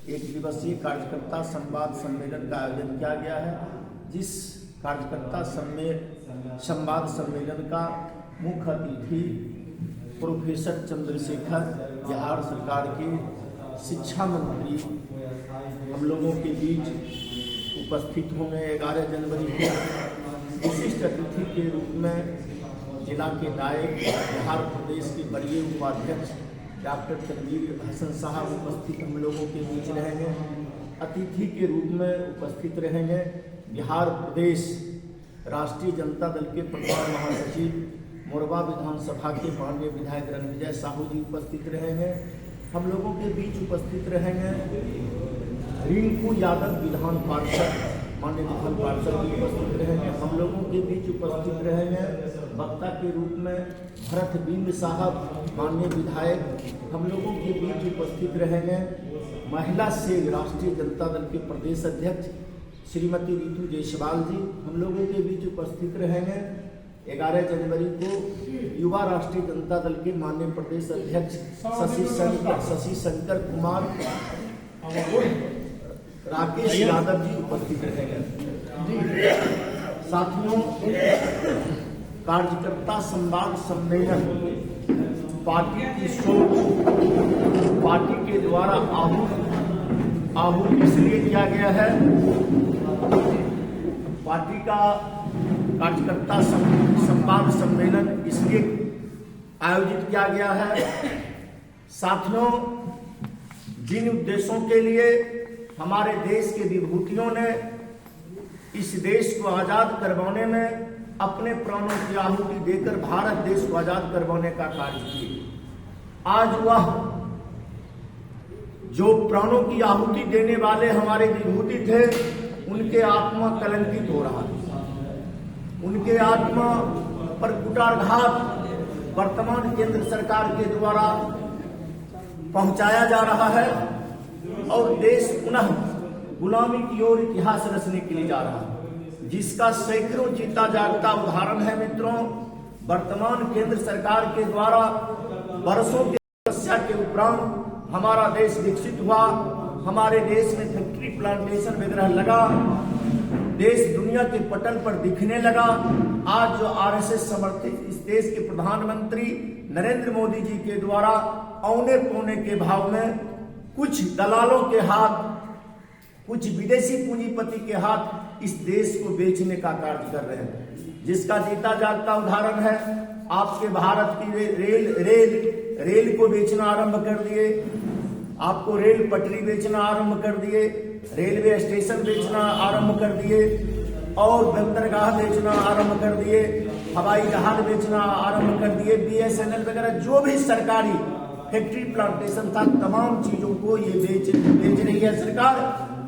एक दिवसीय कार्यकर्ता संवाद सम्मेलन का आयोजन किया गया है, जिस कार्यकर्ता संवाद सम्मेलन का मुख्य अतिथि प्रोफेसर चंद्रशेखर, बिहार सरकार के शिक्षा मंत्री हम लोगों के बीच उपस्थित होंगे। 11 जनवरी को विशिष्ट अतिथि के रूप में जिला के नायक बिहार प्रदेश के वरीय उपाध्यक्ष डॉक्टर तनवीर हसन साहब उपस्थित हम लोगों के बीच रहेंगे। अतिथि के रूप में उपस्थित रहेंगे बिहार प्रदेश राष्ट्रीय जनता दल के प्रधान महासचिव मोरबा विधानसभा के माननीय विधायक रणविजय साहू जी उपस्थित रहेंगे। हम लोगों के बीच उपस्थित रहेंगे रिंकू यादव विधान पार्षद, माननीय विधान पार्षद भी उपस्थित रहेंगे। हम लोगों के बीच उपस्थित रहेंगे वक्ता के रूप में भरत बिंद साहब, माननीय विधायक हम लोगों के बीच उपस्थित रहेंगे। महिला से राष्ट्रीय जनता दल के प्रदेश अध्यक्ष श्रीमती रितु जायसवाल जी हम लोगों के बीच उपस्थित रहेंगे। 11 जनवरी को युवा राष्ट्रीय जनता दल के माननीय प्रदेश अध्यक्ष शशि शंकर कुमार, राकेश यादव जी उपस्थित रहेंगे। साथियों, कार्यकर्ता संवाद सम्मेलन पार्टी की सोच, पार्टी के द्वारा आहूत इसलिए किया गया है। पार्टी का कार्यकर्ता संवाद सम्मेलन इसलिए आयोजित किया गया है। साथियों, जिन उद्देश्यों के लिए हमारे देश के विभूतियों ने इस देश को आजाद करवाने में अपने प्राणों की आहुति देकर भारत देश को आजाद करवाने का कार्य किया, आज वह जो प्राणों की आहुति देने वाले हमारे विभूति थे, उनके आत्मा कलंकित हो रहा है। उनके आत्मा पर कुटारघात वर्तमान केंद्र सरकार के द्वारा पहुंचाया जा रहा है और देश पुनः गुलामी की ओर इतिहास रचने के लिए जा रहा है, जिसका सैकड़ों जीता जागता उदाहरण है। मित्रों, वर्तमान केंद्र सरकार के द्वारा वर्षों की तपस्या के उपरांत हमारा देश विकसित हुआ। हमारे देश में फैक्ट्री प्लांटेशन वगैरह लगा, देश दुनिया के पटल पर दिखने लगा। आज जो आरएसएस समर्थित इस देश के प्रधानमंत्री नरेंद्र मोदी जी के द्वारा औने पौने के भाव में कुछ दलालों के हाथ, कुछ विदेशी पूंजीपति के हाथ इस देश को बेचने का कार्य कर रहे हैं, जिसका जीता जागता उदाहरण है आपके भारत की रेल को बेचना आरंभ कर दिए, आपको रेल पटरी बेचना आरंभ कर दिए, रेलवे स्टेशन बेचना आरंभ कर दिए और बंदरगाह बेचना आरंभ कर दिए, हवाई जहाज बेचना आरंभ कर दिए, BSNL वगैरह जो भी सरकारी फैक्ट्री प्लांटेशन था, तमाम चीजों को ये बेच रही है सरकार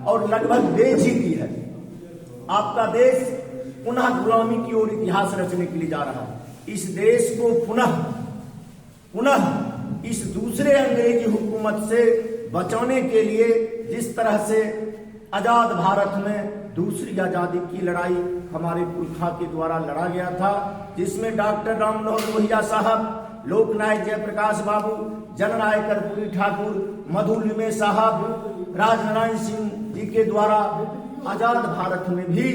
और लगभग बेच ही दी है। आपका देश पुनः गुलामी की ओर इतिहास रचने के लिए जा रहा है। इस देश को पुनः इस दूसरे अंग्रेजी हुकूमत से बचाने के लिए जिस तरह से आजाद भारत में दूसरी आजादी की लड़ाई हमारे पुरखा के द्वारा लड़ा गया था, जिसमें डॉक्टर राम मनोहर लोहिया साहब, लोकनायक जयप्रकाश बाबू, जननायक कर्पूरी ठाकुर, मधु लिमे साहब, राजनारायण सिंह जी के द्वारा आजाद भारत में भी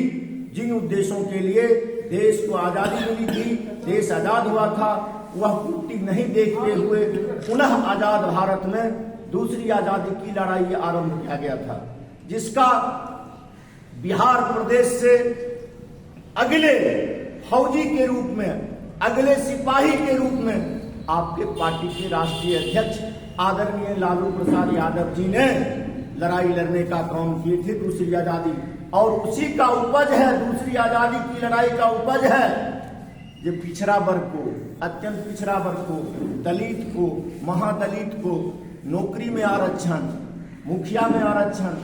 जिन उद्देश्यों के लिए देश को आजादी मिली थी, देश आजाद हुआ था, वह पूर्ति नहीं देखते हुए पुनः आजाद भारत में दूसरी आजादी की लड़ाई आरंभ किया गया था, जिसका बिहार प्रदेश से अगले फौजी के रूप में, अगले सिपाही के रूप में आपके पार्टी के राष्ट्रीय अध्यक्ष आदरणीय लालू प्रसाद यादव जी ने लड़ाई लड़ने का काम किए थे, दूसरी आजादी, और उसी का उपज है, दूसरी आजादी की लड़ाई का उपज है जो पिछड़ा वर्ग को, अत्यंत पिछड़ा वर्ग को, दलित को, महादलित को नौकरी में आरक्षण, मुखिया में आरक्षण,